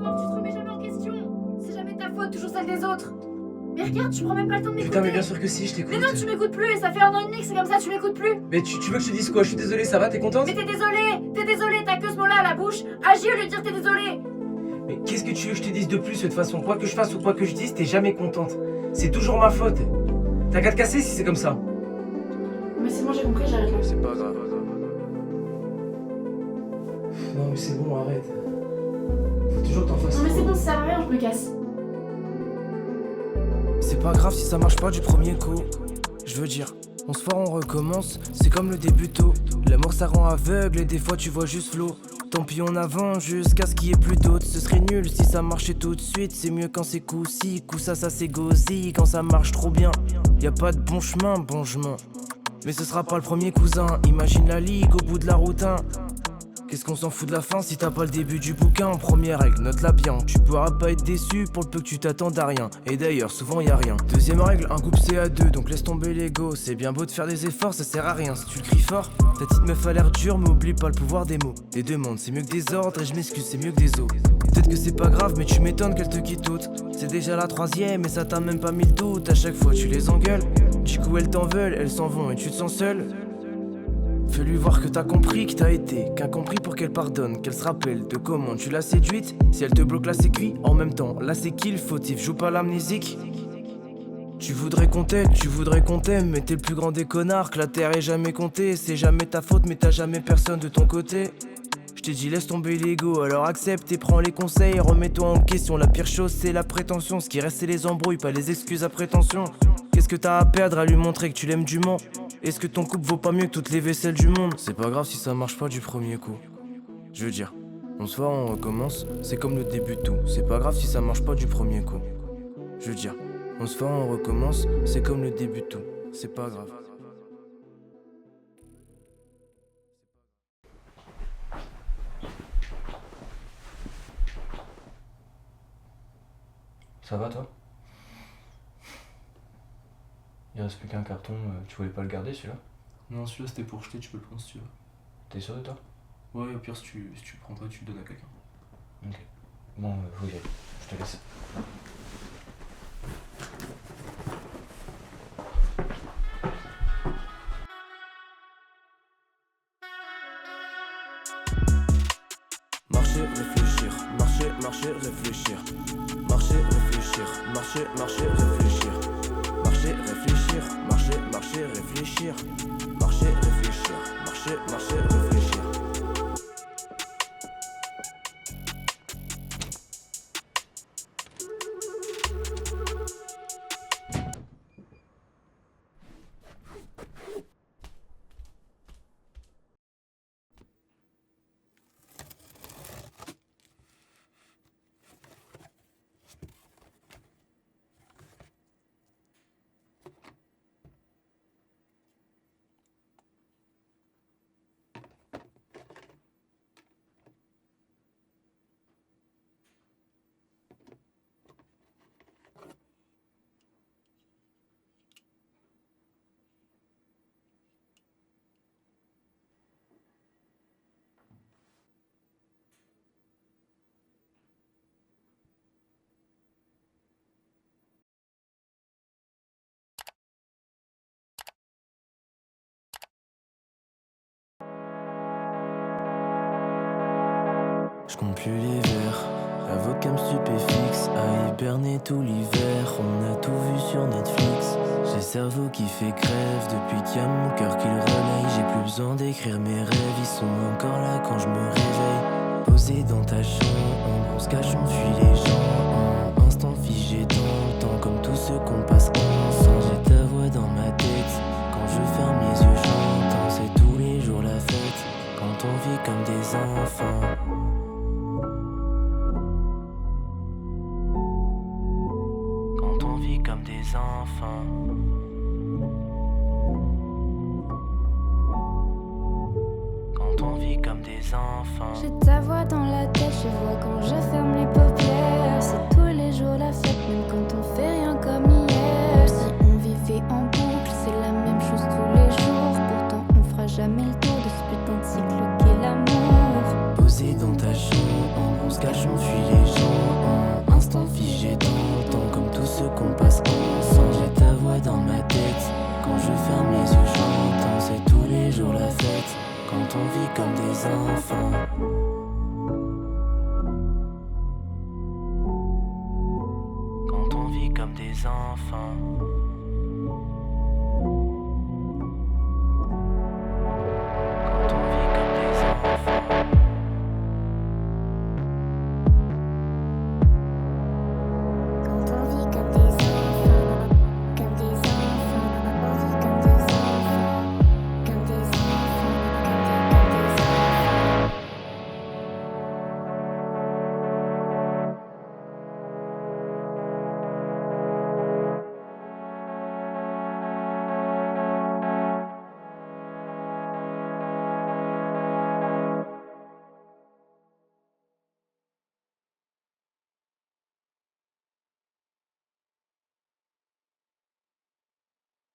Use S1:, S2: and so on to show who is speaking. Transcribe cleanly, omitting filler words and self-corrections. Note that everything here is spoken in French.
S1: Tu te remets jamais en question. C'est jamais ta faute, toujours celle des autres. Mais regarde, tu prends même pas le temps de m'écouter.
S2: Putain, mais bien sûr que si, je t'écoute.
S1: Mais non, tu m'écoutes plus, ça fait 1 an et demi que c'est comme ça, tu m'écoutes plus.
S2: Mais tu veux que je te dise quoi? Je suis désolé, ça va, t'es contente?
S1: Mais t'es désolé, t'as que ce mot-là à la bouche. Agis au lieu de dire t'es désolé.
S2: Mais qu'est-ce que tu veux que je te dise de plus de toute façon? Quoi que je fasse ou quoi que je dise, t'es jamais contente. C'est toujours ma faute. T'as qu'à te casser si c'est comme ça.
S1: Mais c'est bon, j'ai compris, j'arrête là.
S2: C'est pas grave. Non mais c'est bon, arrête. Faut toujours que t'en fasses.
S1: Non mais c'est bon, ça sert à rien, je me casse.
S3: C'est pas grave si ça marche pas du premier coup. Je veux dire, on se foire, on recommence, c'est comme le début tôt. L'amour ça rend aveugle et des fois tu vois juste flot. Tant pis on avance jusqu'à ce qu'il y ait plus d'autres. Ce serait nul si ça marchait tout de suite. C'est mieux quand c'est coup-ci, coup ça c'est gauzy. Quand ça marche trop bien, y a pas de bon chemin, bon chemin. Mais ce sera pas le premier cousin. Imagine la ligue au bout de la route 1. Qu'est-ce qu'on s'en fout de la fin si t'as pas le début du bouquin? Première règle, note-la bien. Tu pourras pas être déçu pour le peu que tu t'attendes à rien. Et d'ailleurs, souvent y a rien. Deuxième règle, un couple c'est à deux, donc laisse tomber l'ego. C'est bien beau de faire des efforts, ça sert à rien. Si tu le cries fort, ta petite meuf a l'air dure, mais oublie pas le pouvoir des mots. Les deux mondes, c'est mieux que des ordres, et je m'excuse, c'est mieux que des os. Peut-être que c'est pas grave, mais tu m'étonnes qu'elle te quitte toute. C'est déjà la troisième, et ça t'a même pas mis le doute. À chaque fois, tu les engueules. Du coup, elles t'en veulent, elles s'en vont, et tu te sens seul. Fais-lui voir que t'as compris, que t'as été qu'incompris pour qu'elle pardonne, qu'elle se rappelle de comment tu l'as séduite. Si elle te bloque là c'est cuit, en même temps là c'est qui le fautif, joue pas l'amnésique. Tu voudrais qu'on t'aime, mais t'es le plus grand des connards, que la terre est jamais comptée. C'est jamais ta faute mais t'as jamais personne de ton côté. Je t'ai dit laisse tomber l'ego, alors accepte et prends les conseils. Remets-toi en question, la pire chose c'est la prétention. Ce qui reste c'est les embrouilles, pas les excuses à prétention. Qu'est-ce que t'as à perdre à lui montrer que tu l'aimes dûment? Est-ce que ton couple vaut pas mieux que toutes les vaisselles du monde? C'est pas grave si ça marche pas du premier coup. Je veux dire, on se voit, on recommence, c'est comme le début de tout. C'est pas grave si ça marche pas du premier coup. Je veux dire, on se voit, on recommence, c'est comme le début de tout. C'est pas grave.
S2: Ça va toi? Il reste plus qu'un carton, tu voulais pas le garder celui-là?
S4: Non, celui-là c'était pour jeter, tu peux le prendre si tu veux.
S2: T'es sûr de toi?
S4: Ouais, au pire, si tu le prends pas, tu le donnes à quelqu'un.
S2: Ok. Bon, faut y aller. Je te laisse.
S3: Marcher, réfléchir, marcher, réfléchir. Marcher, réfléchir, marcher, réfléchir. Marcher, réfléchir, marcher, réfléchir. Marcher, réfléchir, marcher, réfléchir. Je compte plus les verres, la vodka me stupéfixe. À hiberner tout l'hiver, on a tout vu sur Netflix. J'ai le cerveau qui fait grève depuis qu'il y a mon cœur qui le relaye. J'ai plus besoin d'écrire mes rêves, ils sont encore là quand je me réveille. Posé dans ta chambre, on se cache, on fuit les gens. Un instant figé dans le temps, comme tous ceux qu'on passe ensemble. J'ai ta voix dans ma tête, quand je ferme les yeux j'entends. C'est tous les jours la fête, quand on vit comme des enfants. Comme des enfants. Quand on vit comme des enfants.
S5: J'ai ta voix dans la tête, je vois quand je ferme les paupières. C'est tous les jours la fête, même quand on fait rien comme hier. Si on vivait en boucle, c'est la même chose tous les jours. Pourtant on fera jamais le tour de ce putain de cycle qu'est l'amour.
S3: Posé dans ta chambre, on se cache, on fuit les gens. j'ai tant le temps, comme tous ceux qu'on passe ensemble. J'ai ta voix dans ma tête, quand je ferme les yeux j'entends. C'est tous les jours la fête, quand on vit comme des enfants. Quand on vit comme des enfants.